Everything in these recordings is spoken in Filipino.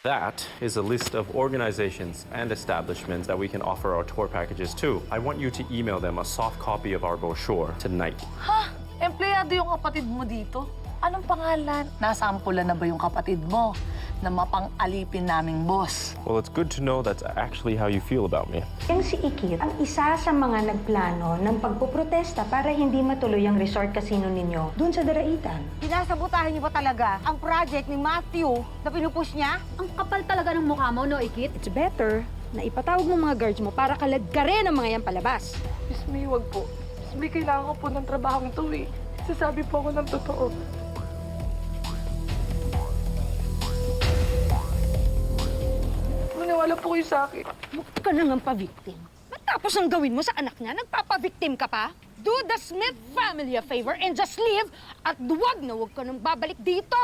That is a list of organizations and establishments that we can offer our tour packages to. I want you to email them a soft copy of our brochure tonight. Ha? Empleyado yung kapatid mo dito? Anong pangalan? Nasampulan na ba yung kapatid mo na mapang-alipin naming boss? Well, it's good to know that's actually how you feel about me. Yang si Ikit ang isa sa mga nagplano ng pagpuprotesta para hindi matuloy ang resort casino ninyo doon sa Daraitan. Sinasabotahan niyo ba talaga ang project ni Matthew na pinupush niya? Ang kapal talaga ng mukha mo, no, Ikit? It's better na ipatawag mo mga guards mo para kalagkarin ang mga yan palabas. Miss May, wag po. Miss May, kailangan ko po ng trabahong to eh. Sasabi po ako ng totoo. Maniwala po kayo sa akin. Huwag ka nang pa-victim. Matapos ang gawin mo sa anak niya, nagpapa-victim ka pa? Do the Smith family a favor and just leave at huwag ka nang babalik dito!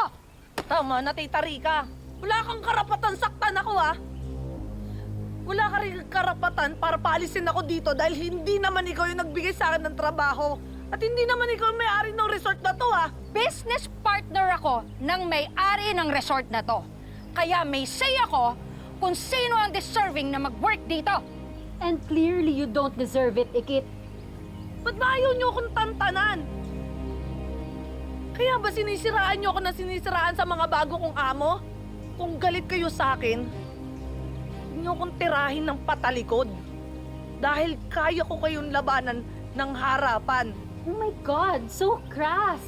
Tama na, Tita Rica. Wala kang karapatan saktan ako, ha? Wala ka rin karapatan para paalisin ako dito dahil hindi naman ikaw yung nagbigay sa akin ng trabaho. At hindi naman ikaw yung may-ari ng resort na to, ha? Business partner ako ng may-ari ng resort na to. Kaya may say ako kung sino ang deserving na mag-work dito. And clearly you don't deserve it, Ikit. Ba't ba ayaw niyo akong tantanan? Kaya ba sinisiraan niyo ako na sinisiraan sa mga bago kong amo? Kung galit kayo sa akin, huwag niyo akong tirahin ng patalikod. Dahil kaya ko kayong labanan ng harapan. Oh my God, so crass.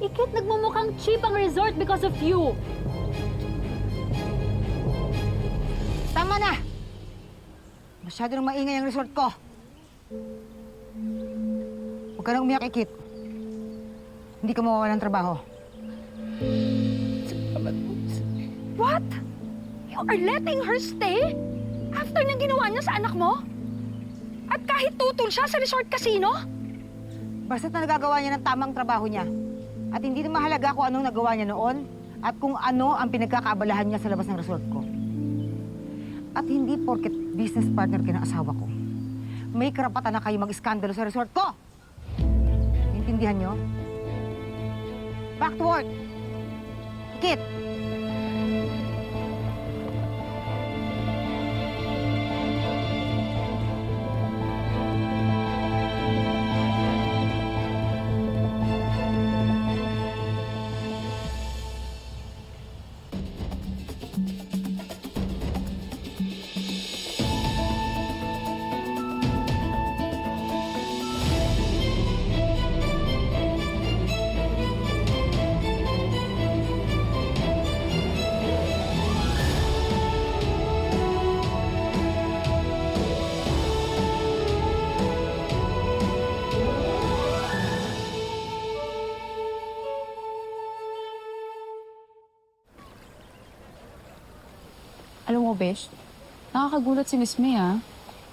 Ikit, nagmumukhang cheap ang resort because of you. Tama na! Masyado nang maingay ang resort ko. Huwag ka nang umiyak, Ikit. Hindi ka mawawalan ng trabaho. What? You are letting her stay? After nang ginawa niya sa anak mo? At kahit tutol siya sa resort casino? Basta't na nagagawa niya ng tamang trabaho niya. At hindi na mahalaga kung anong nagawa niya noon at kung ano ang pinagkakaabalahan niya sa labas ng resort ko. At hindi porket business partner ka ng asawa ko, may karapatan na kayo mag-iskandalo sa resort ko. Naintindihan niyo? Back to work! Ikit! Alam mo, Besh, nakakagulat si Miss May, ha?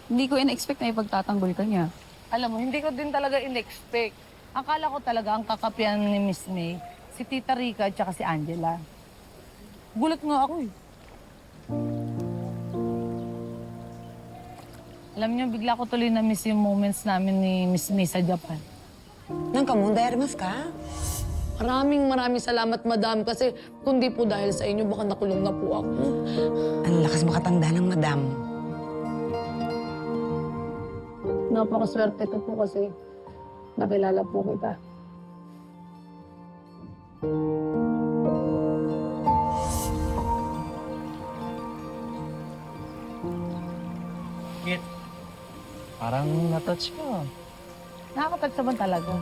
Hindi ko in-expect na ipagtatanggol ka niya. Alam mo, hindi ko din talaga in-expect. Akala ko talaga ang kakapian ni Miss May, si Tita Rica at saka si Angela. Gulat nga ako eh. Alam niyo, bigla ko tuloy na-miss yung moments namin ni Miss May sa Japan. Nang kamunda, Hermes ka? Maraming salamat, madam. Kasi kung di po dahil sa inyo, baka nakulong na po ako. Ang lakas makatanda ng madam. Napakaswerte ko po kasi nakilala po kita. Kit, parang natouch ka. Nakakatouch naman talaga.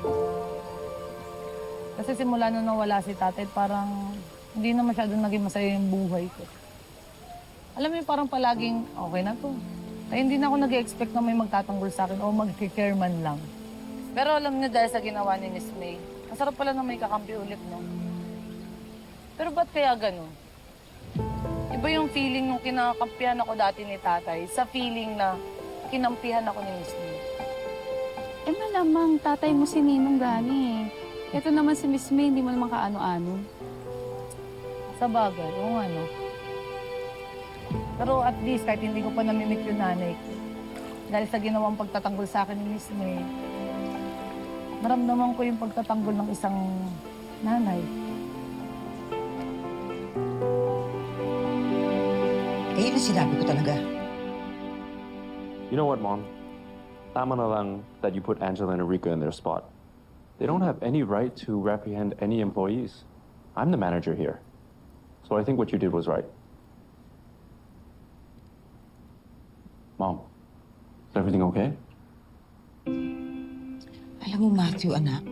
Kasi simula nung nawala si tatay, parang hindi na masyadong naging masaya yung buhay ko. Alam mo yung parang palaging, okay na to. Ay, hindi na ako nag-expect na may magtatanggol sa akin o mag-care man lang. Pero alam niyo dahil sa ginawa ni Miss May, masarap pala na may kakampi ulit, no? Pero ba't kaya ganun? Iba yung feeling nung kinakampihan ako dati ni tatay sa feeling na kinampihan ako ni Miss May. Eh, malamang tatay mo si Ninong gani, eh. Ito naman si Miss May, hindi mo naman kaano-ano. Sa bagay, yung ano. Pero at least, kahit hindi ko pa namimit yung nanay ko, dahil sa ginawang pagtatanggol sa akin ni Miss May, naramdaman ko yung pagtatanggol ng isang nanay. Eh, yun ang sinabi ko talaga. You know what, Mom? Tama na lang that you put Angela and Enrico in their spot. They don't have any right to reprehend any employees. I'm the manager here. So I think what you did was right. Mom, is everything okay? Alam mo, Matthew, anak,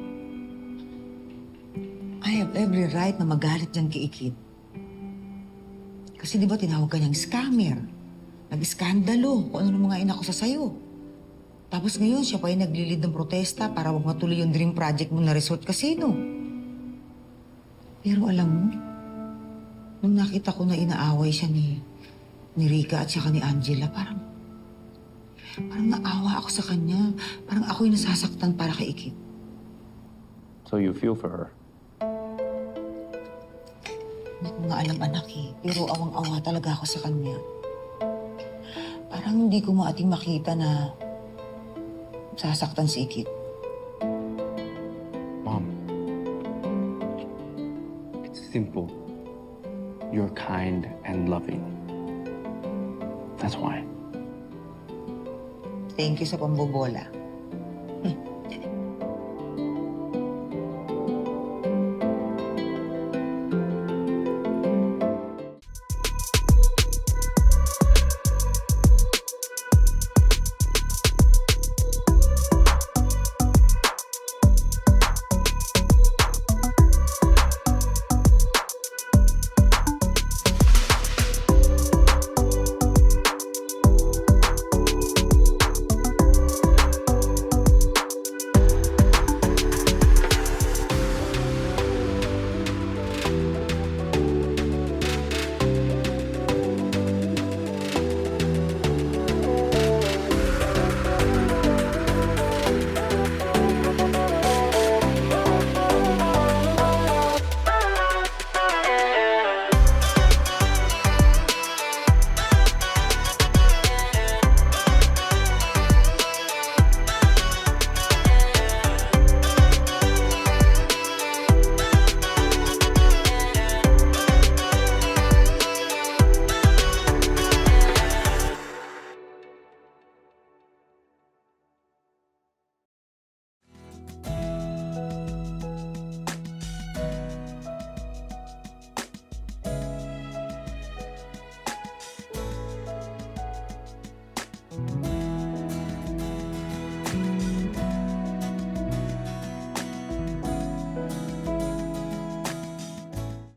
I have every right na magalit dyan kay Ikit. Kasi di ba tinawag ka niyang scammer? Nag-iskandalo kung ano mga inako sa sayo. Tapos ngayon, siya pa yung naglilid ng protesta para wag matuloy yung dream project mo na resort casino. Pero alam mo, nung nakita ko na inaaway siya ni Rika at saka ni Angela, parang naawa ako sa kanya. Parang ako yung nasasaktan para kay Ikit. So you feel for her? Hindi ko nga alam, anak eh. Pero awang-awa talaga ako sa kanya. Parang hindi ko maating makita na sasaktan si Ikit. Mom, it's simple. You're kind and loving. That's why. Thank you sa pambobola.